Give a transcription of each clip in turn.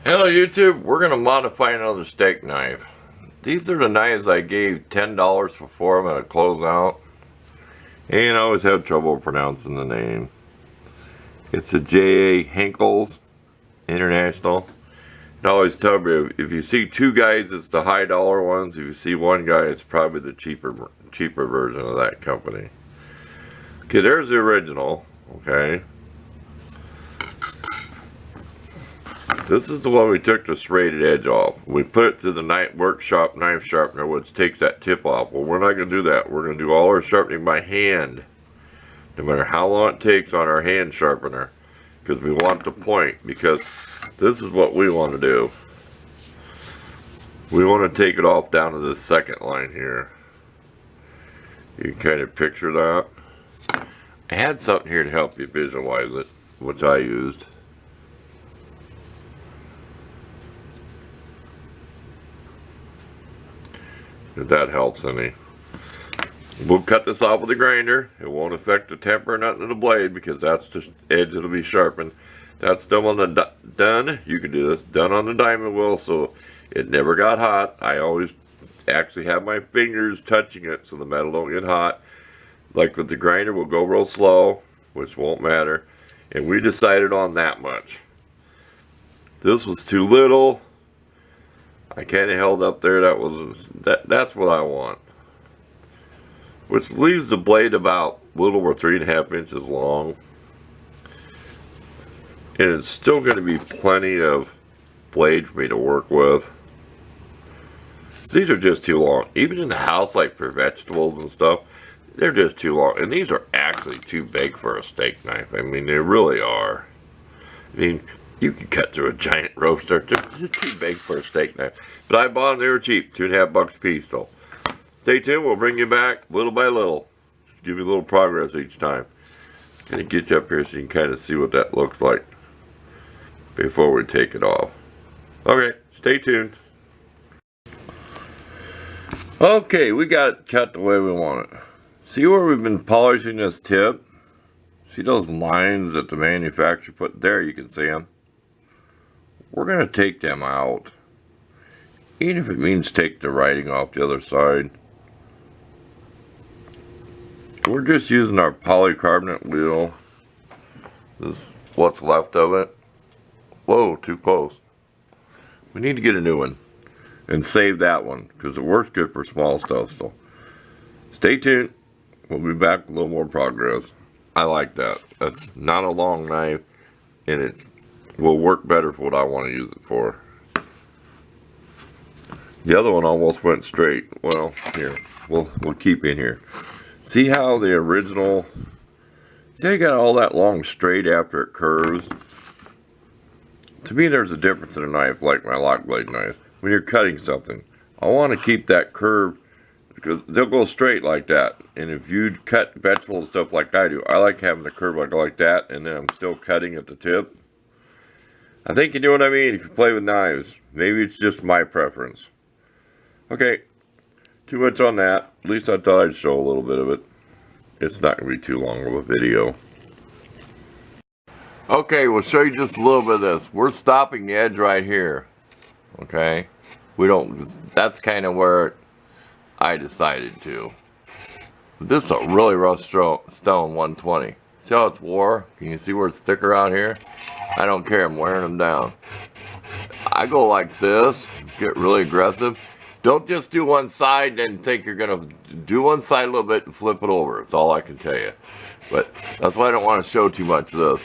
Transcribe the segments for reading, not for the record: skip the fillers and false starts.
Hello YouTube, we're going to modify another steak knife. These are the knives I gave $10 for them at a closeout. And I always have trouble pronouncing the name. It's a J.A. Henckels International. I always tell you, if you see two guys, it's the high dollar ones. If you see one guy, it's probably the cheaper version of that company. Okay, there's the original, okay. This is the one we took the serrated edge off. We put it through the knife sharpener, which takes that tip off. Well, we're not going to do that. We're going to do all our sharpening by hand, no matter how long it takes on our hand sharpener, because we want the point, because this is what we want to do. We want to take it off down to the second line here. You can kind of picture that. I had something here to help you visualize it, which I used. If that helps any. We'll cut this off with a grinder. It won't affect the temper or nothing of the blade, because that's the edge that'll be sharpened. That's done on the you can do this, done on the diamond wheel, so it never got hot. I always actually have my fingers touching it so the metal don't get hot. Like with the grinder, we'll go real slow, which won't matter. And we decided on that much. This was too little. I kind of held up there. That's what I want. Which leaves the blade about a little over 3.5 inches long. And it's still going to be plenty of blade for me to work with. These are just too long. Even in the house, like for vegetables and stuff, they're just too long. And these are actually too big for a steak knife. I mean, they really are. I mean, you can cut through a giant roaster. They're too big for a steak knife. But I bought them, they were cheap, $2.50 a piece. So stay tuned, we'll bring you back little by little. Give you a little progress each time. Gonna get you up here so you can kind of see what that looks like before we take it off. Okay, stay tuned. Okay, we got it cut the way we want it. See where we've been polishing this tip? See those lines that the manufacturer put there? You can see them. We're going to take them out, even if it means take the writing off the other side. We're just using our polycarbonate wheel. This is what's left of it. Whoa, too close. We need to get a new one and save that one, because it works good for small stuff. So stay tuned. We'll be back with a little more progress. I like that. That's not a long knife, and it will work better for what I want to use it for. The other one almost went straight. Well, here, we'll keep in here. See how the original, see how you got all that long straight after it curves? To me, there's a difference in a knife like my lock blade knife. When you're cutting something, I want to keep that curve, because they'll go straight like that. And if you cut vegetables and stuff like I do, I like having the curve like that, and then I'm still cutting at the tip. I think you know what I mean if you play with knives. Maybe it's just my preference. Okay, too much on that. At least I thought I'd show a little bit of it. It's not going to be too long of a video. Okay, we'll show you just a little bit of this. We're stopping the edge right here. Okay, that's kind of where I decided to. This is a really rough stone 120. See how it's wore? Can you see where it's thicker out here? I don't care, I'm wearing them down. I go like this, get really aggressive. Don't just do one side and think you're gonna do one side a little bit and flip it over. That's all I can tell you. But that's why I don't want to show too much of this.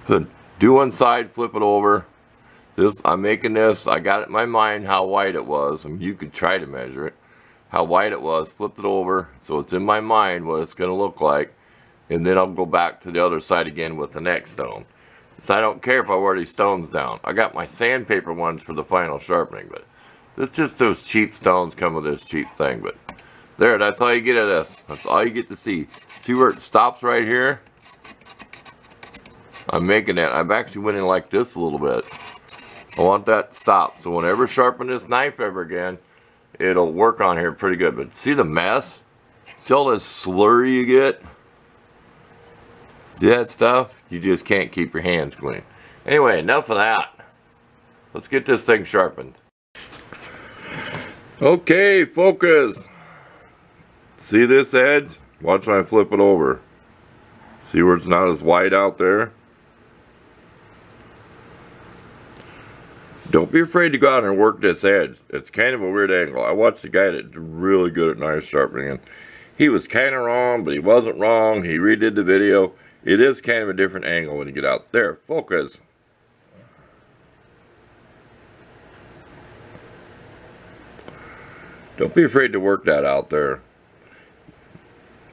So do one side, flip it over. I'm making this, I got it in my mind how wide it was. I mean, you could try to measure it. How wide it was, flipped it over, so it's in my mind what it's going to look like. And then I'll go back to the other side again with the next stone. So I don't care if I wear these stones down. I got my sandpaper ones for the final sharpening, but it's just those cheap stones come with this cheap thing. But there, that's all you get of this. That's all you get to see. See where it stops right here? I'm making that. I've actually went in like this a little bit. I want that to stop. So whenever I sharpen this knife ever again, it'll work on here pretty good. But see the mess? See all this slurry you get? See that stuff? You just can't keep your hands clean. Anyway, enough of that. Let's get this thing sharpened. Okay, focus. See this edge? Watch when I flip it over. See where it's not as wide out there? Don't be afraid to go out and work this edge. It's kind of a weird angle. I watched a guy that's really good at knife sharpening, and he was kind of wrong, but he wasn't wrong. He redid the video. It is kind of a different angle when you get out there. Focus. Don't be afraid to work that out there.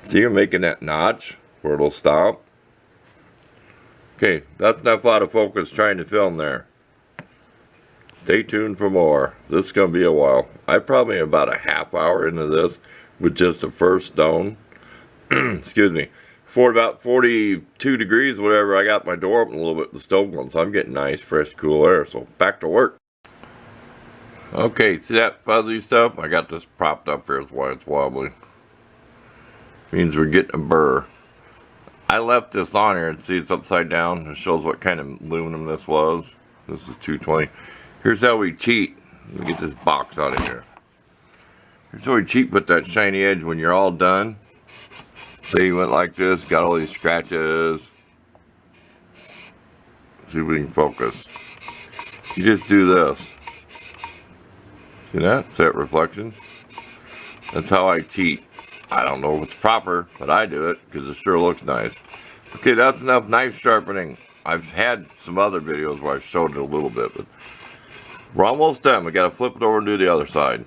See, you're making that notch where it'll stop. Okay, that's enough out of focus trying to film there. Stay tuned for more. This is going to be a while. I probably am about a half hour into this with just the first stone. Excuse me. For about 42 degrees, whatever, I got my door open a little bit, the stove going, so I'm getting nice, fresh, cool air. So back to work. Okay, see that fuzzy stuff? I got this propped up here, that's why it's wobbly. Means we're getting a burr. I left this on here and see it's upside down. It shows what kind of aluminum this was. This is 220. Here's how we cheat. Let me get this box out of here. Here's how we cheat, put that shiny edge when you're all done. Say you went like this, got all these scratches. See if we can focus. You just do this. See that? Set reflection. That's how I cheat. I don't know if it's proper, but I do it because it sure looks nice. Okay, that's enough knife sharpening. I've had some other videos where I've showed it a little bit, but we're almost done. We got to flip it over and do the other side.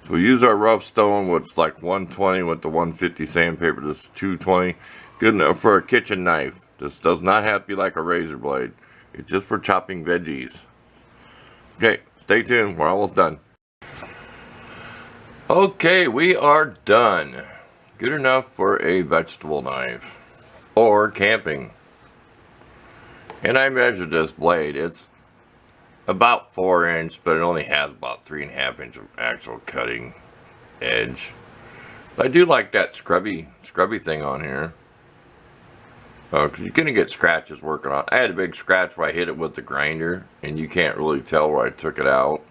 So we use our rough stone, which like 120 with the 150 sandpaper. This is 220. Good enough for a kitchen knife. This does not have to be like a razor blade. It's just for chopping veggies. Okay, stay tuned. We're almost done. Okay, we are done. Good enough for a vegetable knife or camping. And I measured this blade. It's about 4 inch, but it only has about 3.5 inch of actual cutting edge. But I do like that scrubby thing on here. Because you're going to get scratches working on it. I had a big scratch where I hit it with the grinder, and you can't really tell where I took it out.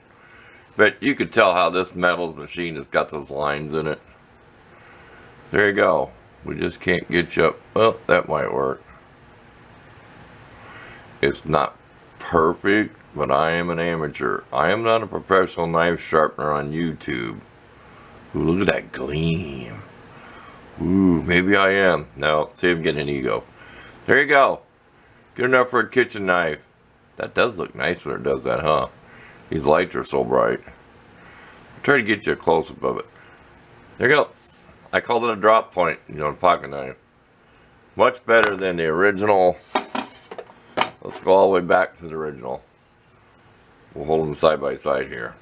But you could tell how this metals machine has got those lines in it. There you go. We just can't get you up. Well, that might work. It's not perfect, but I am an amateur. I am not a professional knife sharpener on YouTube. Ooh, look at that gleam. Ooh, maybe I am. No, see if I'm getting an ego. There you go. Good enough for a kitchen knife. That does look nice when it does that, huh? These lights are so bright. I'll try to get you a close-up of it. There you go. I called it a drop point, you know, a pocket knife. Much better than the original. Let's go all the way back to the original. We'll hold them side by side here.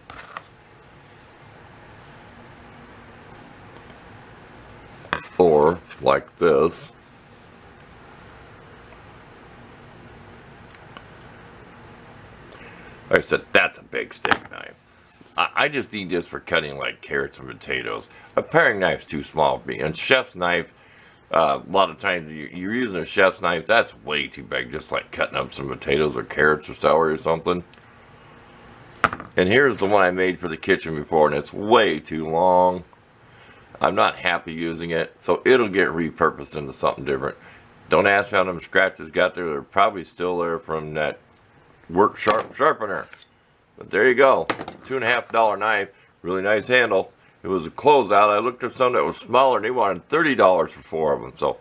Or like this. Like I said, that's a big stick knife. I just need this for cutting like carrots and potatoes. A paring knife's too small for me. And chef's knife, a lot of times you're using a chef's knife, that's way too big. Just like cutting up some potatoes or carrots or celery or something. And here's the one I made for the kitchen before, and it's way too long. I'm not happy using it, so it'll get repurposed into something different. Don't ask how them scratches got there. They're probably still there from that work sharpener. But there you go. $2.50 knife. Really nice handle. It was a closeout. I looked at some that was smaller, and they wanted $30 for 4 of them. So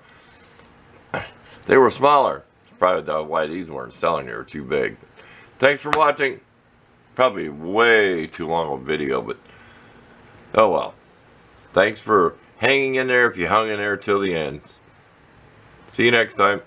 they were smaller. That's probably why these weren't selling. They were too big. Thanks for watching. Probably way too long of a video, but oh well. Thanks for hanging in there if you hung in there till the end. See you next time.